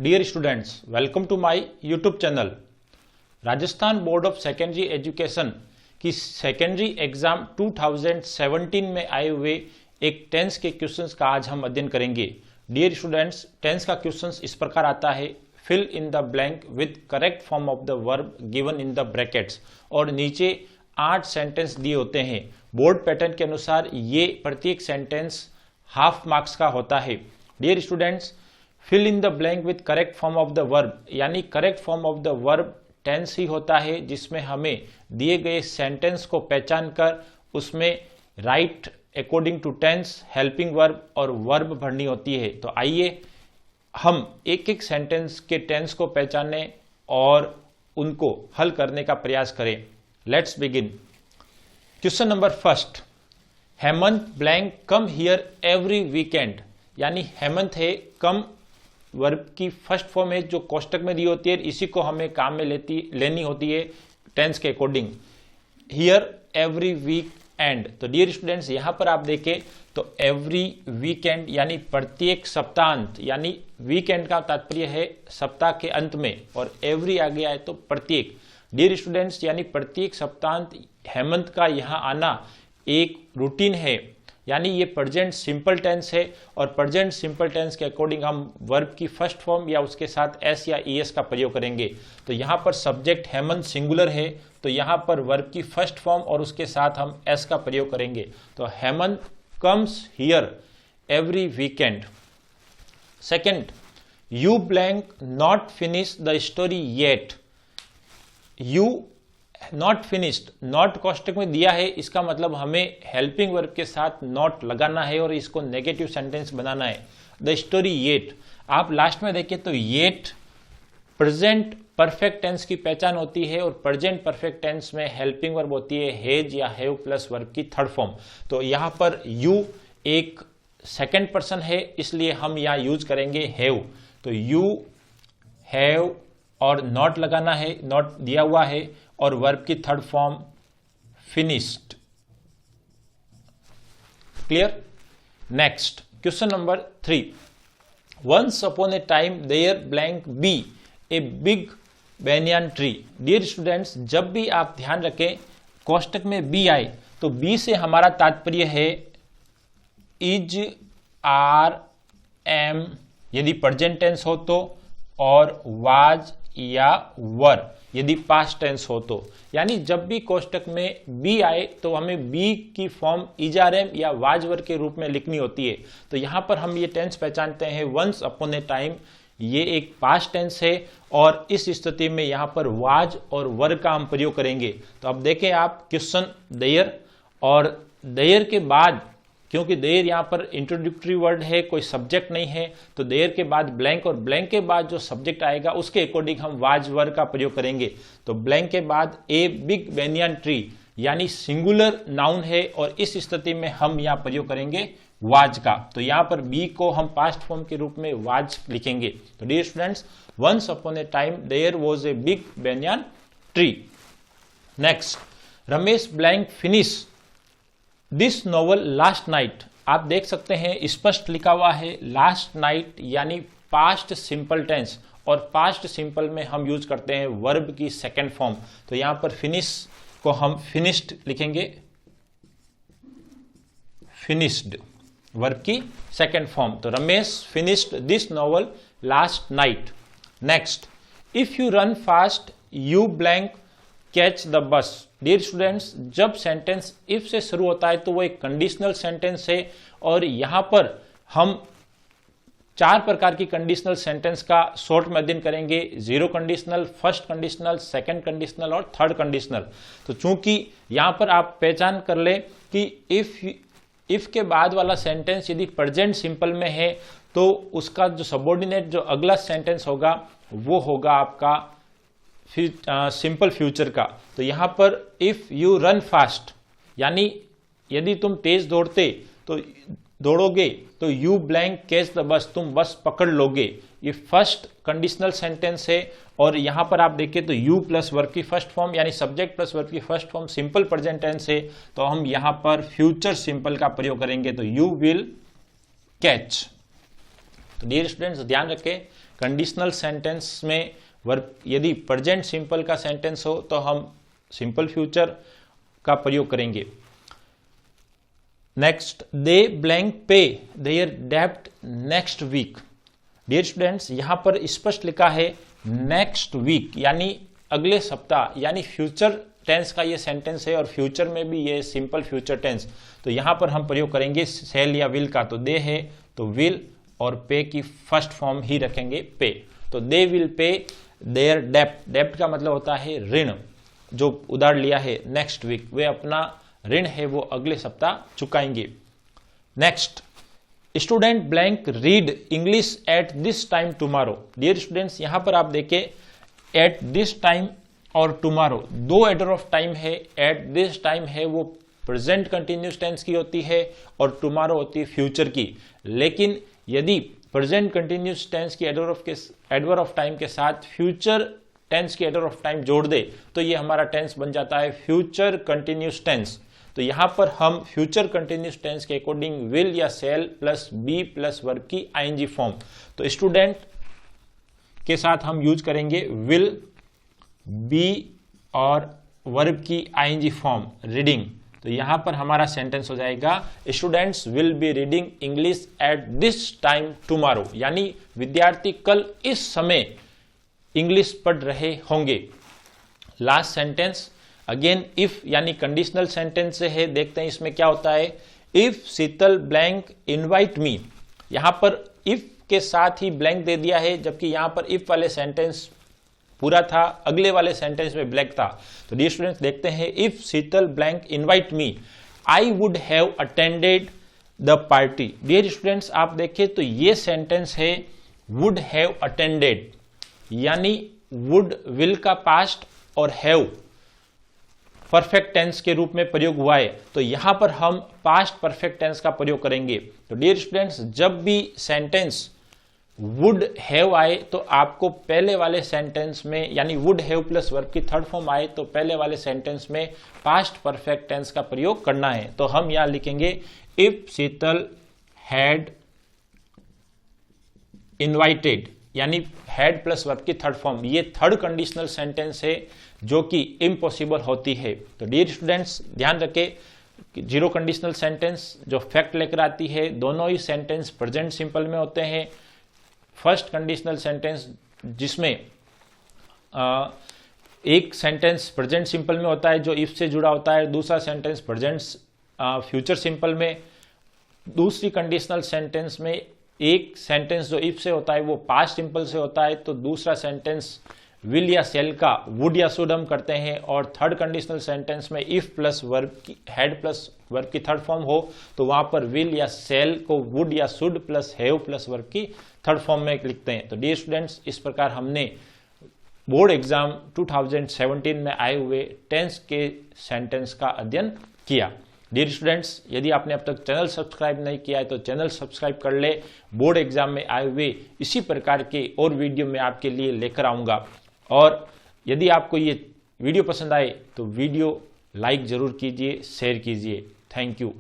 Dear students, welcome to my YouTube channel. Rajasthan board of secondary education की secondary exam 2017 में आए हुए एक टेंस के क्वेश्चंस का आज हम अध्ययन करेंगे। डियर स्टूडेंट्स, टेंस का क्वेश्चंस इस प्रकार आता है, fill in the blank with correct form of the verb given in the brackets, और नीचे 8 सेंटेंस दिए होते हैं। बोर्ड पैटर्न के अनुसार ये प्रत्येक सेंटेंस हाफ मार्क्स का होता है। Dear students, fill in the blank with correct form of the verb, यानी correct form of the verb tense ही होता है जिसमें हमें दिए गए सेंटेंस को पहचान कर उसमें right according to tense, helping verb और वर्ब भरनी होती है। तो आइए हम एक एक सेंटेंस के टेंस को पहचाने और उनको हल करने का प्रयास करें। Let's begin. Question number first, Hemant blank come here every weekend, यानी हेमंत है कम वर्ब की फर्स्ट फॉर्म है जो कोष्टक में दी होती है, इसी को हमें काम में लेनी होती है टेंस के according. Here every week end, तो डियर स्टूडेंट्स यहां पर आप देखें तो एवरी वीकेंड यानी प्रत्येक सप्ताहांत, यानी वीकेंड का तात्पर्य है सप्ताह के अंत में, और एवरी आ गया है तो प्रत्येक। डियर स्टूडेंट्स, यानी प्रत्येक सप्ताहांत हेमंत का यहां आना एक रूटीन है, यानी ये प्रेजेंट सिंपल टेंस है, और प्रेजेंट सिंपल टेंस के अकॉर्डिंग हम वर्ब की फर्स्ट फॉर्म या उसके साथ एस या ईएस का प्रयोग करेंगे। तो यहाँ पर सब्जेक्ट हेमंत सिंगुलर है, तो यहाँ पर वर्ब की फर्स्ट फॉर्म और उसके साथ हम एस का प्रयोग करेंगे। तो Hemant comes here every weekend. Second, you blank not finish the story yet. You not finished, not कोष्टक में दिया है, इसका मतलब हमें हेल्पिंग वर्ब के साथ नॉट लगाना है और इसको नेगेटिव सेंटेंस बनाना है। द स्टोरी येट, आप लास्ट में देखें तो येट प्रेजेंट परफेक्ट टेंस की पहचान होती है, और प्रेजेंट परफेक्ट टेंस में हेल्पिंग वर्ब होती है हैज या हैव प्लस वर्ब की थर्ड फॉर्म। तो यहां पर यू एक सेकेंड पर्सन है, इसलिए हम यहां यूज करेंगे हैव। तो यू हैव और नॉट लगाना है, नॉट दिया हुआ है, और वर्ब की third form finished. Clear? Next, question number 3, once upon a time there blank be a big banyan tree. Dear students, जब भी आप ध्यान रखें कोष्टक में बी आए तो बी से हमारा तात्पर्य है इज, आर, एम यदि प्रेजेंट टेंस हो तो, और वाज या वर यदि पास्ट टेंस हो तो। यानी जब भी कोष्टक में बी आए तो हमें बी की फॉर्म इजारेम या वाजवर के रूप में लिखनी होती है। तो यहां पर हम ये टेंस पहचानते हैं वंस अपॉन ए टाइम, ये एक पास्ट टेंस है, और इस स्थिति में यहां पर वाज और वर का हम प्रयोग करेंगे। तो अब देखें आप क्वेश्चन देयर, और देयर के बाद, क्योंकि देयर यहां पर इंट्रोडक्टरी वर्ड है, कोई सब्जेक्ट नहीं है, तो देयर के बाद ब्लैंक, और ब्लैंक के बाद जो सब्जेक्ट आएगा उसके अकॉर्डिंग हम वाज वर का प्रयोग करेंगे। तो ब्लैंक के बाद ए बिग बेनियन ट्री यानी सिंगुलर नाउन है, और इस स्थिति में हम यहां प्रयोग करेंगे वाज का। तो यहां पर बी को हम पास्ट फॉर्म के रूप में वाज लिखेंगे। तो dear students, once upon a time there was a big banyan tree. Next, Ramesh blank finish this novel last night. आप देख सकते हैं स्पष्ट लिखा हुआ है लास्ट नाइट, यानी पास्ट सिंपल टेंस, और पास्ट सिंपल में हम यूज करते हैं वर्ब की सेकेंड फॉर्म। तो यहां पर फिनिश को हम फिनिश्ड लिखेंगे, फिनिश्ड वर्ब की सेकेंड फॉर्म। तो Ramesh finished this novel last night. Next, if you run fast you blank catch the bus. Dear students, जब सेंटेंस इफ से शुरू होता है तो वो एक कंडीशनल सेंटेंस है, और यहां पर हम 4 प्रकार की कंडीशनल सेंटेंस का शॉर्ट में अध्ययन करेंगे। Zero conditional, first conditional, second conditional और थर्ड कंडीशनल। तो चूंकि यहां पर आप पहचान कर ले कि इफ के बाद वाला सेंटेंस यदि प्रेजेंट सिंपल में है तो उसका जो सबऑर्डिनेट जो अगला सेंटेंस होगा वो होगा आपका सिंपल फ्यूचर का। तो यहां पर इफ यू रन फास्ट, यानी यदि तुम तेज दौड़ोगे तो यू ब्लैंक कैच द बस, तुम बस पकड़ लोगे। ये फर्स्ट कंडीशनल सेंटेंस है, और यहां पर आप देखें तो यू प्लस वर्ब की फर्स्ट फॉर्म यानी सब्जेक्ट प्लस वर्ब की first form simple present tense है, तो हम यहां पर फ्यूचर सिंपल का प्रयोग करेंगे। तो यू विल कैच। तो डियर स्टूडेंट्स ध्यान रखें कंडीशनल सेंटेंस में वर्ब यदि प्रेजेंट सिंपल का सेंटेंस हो तो हम सिंपल फ्यूचर का प्रयोग करेंगे। नेक्स्ट, दे ब्लैंक पे देयर डेब्ट नेक्स्ट वीक। डियर स्टूडेंट्स, यहां पर स्पष्ट लिखा है नेक्स्ट वीक यानी अगले सप्ताह, यानी फ्यूचर टेंस का ये सेंटेंस है और फ्यूचर में भी ये सिंपल फ्यूचर टेंस। तो यहां पर हम प्रयोग करेंगे सेल या विल का। तो दे है तो विल और पे की फर्स्ट फॉर्म ही रखेंगे पे। तो दे विल पे देयर डेब्ट। डेब्ट का मतलब होता है ऋण, जो उधार लिया है नेक्स्ट वीक, वे अपना ऋण है वो अगले सप्ताह चुकाएंगे। Next, student blank read English at this time tomorrow. Dear students, यहां पर आप देखें एट दिस टाइम और टुमारो दो एडर ऑफ टाइम है। एट दिस टाइम है वो प्रेजेंट कंटिन्यूस टेंस की होती है और टुमारो होती है फ्यूचर की। लेकिन यदि प्रेजेंट कंटिन्यूस टेंस की एडवर ऑफ टाइम के साथ फ्यूचर टेंस की एडर ऑफ टाइम जोड़ दे तो ये हमारा टेंस बन जाता है फ्यूचर कंटिन्यूस टेंस। तो यहां पर हम फ्यूचर कंटिन्यूस टेंस के अकॉर्डिंग विल या shall plus be plus verb की आईएनजी फॉर्म। तो स्टूडेंट के साथ हम यूज करेंगे विल, बी और वर्ब की आईएनजी फॉर्म रीडिंग। तो यहां पर हमारा सेंटेंस हो जाएगा students will be reading English at this time tomorrow, यानी विद्यार्थी कल इस समय इंग्लिश पढ़ रहे होंगे। लास्ट सेंटेंस अगेन इफ यानी कंडीशनल सेंटेंस से है। देखते हैं इसमें क्या होता है। इफ शीतल ब्लैंक इनवाइट मी, यहां पर इफ के साथ ही ब्लैंक दे दिया है, जबकि यहां पर इफ वाले सेंटेंस पूरा था, अगले वाले सेंटेंस में ब्लैंक था। तो डियर स्टूडेंट्स देखते हैं, if Sheetal blank invite me I would have attended the party. Dear students आप देखें तो ये सेंटेंस है वुड हैव अटेंडेड, यानी वुड विल का पास्ट और हैव परफेक्ट टेंस के रूप में प्रयोग हुआ है। तो यहां पर हम पास्ट परफेक्ट टेंस का प्रयोग करेंगे। तो डियर स्टूडेंट्स जब भी सेंटेंस वुड हैव आए तो आपको पहले वाले सेंटेंस में यानी वुड हैव प्लस वर्ब की थर्ड फॉर्म आए तो पहले वाले सेंटेंस में पास्ट परफेक्ट टेंस का प्रयोग करना है। तो हम यहां लिखेंगे इफ शीतल हैड इनवाइटेड, यानी हैड प्लस वर्ब की थर्ड फॉर्म। ये थर्ड कंडीशनल सेंटेंस है जो कि इम्पॉसिबल होती है। तो डियर स्टूडेंट्स ध्यान रखें जीरो कंडीशनल सेंटेंस जो फैक्ट लेकर आती है, दोनों ही सेंटेंस प्रेजेंट सिंपल में होते हैं। फर्स्ट कंडीशनल सेंटेंस जिसमें एक सेंटेंस प्रेजेंट सिंपल में होता है जो इफ से जुड़ा होता है, दूसरा सेंटेंस प्रेजेंट फ्यूचर सिंपल में। दूसरी कंडीशनल सेंटेंस में एक सेंटेंस जो इफ से होता है वो पास्ट सिंपल से होता है, तो दूसरा सेंटेंस विल या सेल का वुड या शुड हम करते हैं। और थर्ड कंडीशनल सेंटेंस में इफ प्लस वर्ब की हैड प्लस वर्ब की थर्ड फॉर्म हो तो वहां पर विल या सेल को वुड या should plus have plus verb की थर्ड फॉर्म में लिखते हैं। तो डियर स्टूडेंट्स इस प्रकार हमने बोर्ड एग्जाम 2017 में आए हुए टेंस के सेंटेंस का अध्ययन किया। डियर स्टूडेंट्स यदि आपने अब तक चैनल सब्सक्राइब नहीं किया है तो चैनल सब्सक्राइब कर ले। बोर्ड एग्जाम में आए हुए इसी प्रकार के और वीडियो मैं आपके लिए लेकर आऊंगा। और यदि आपको ये वीडियो पसंद आए तो वीडियो लाइक जरूर कीजिए, शेयर कीजिए। Thank you.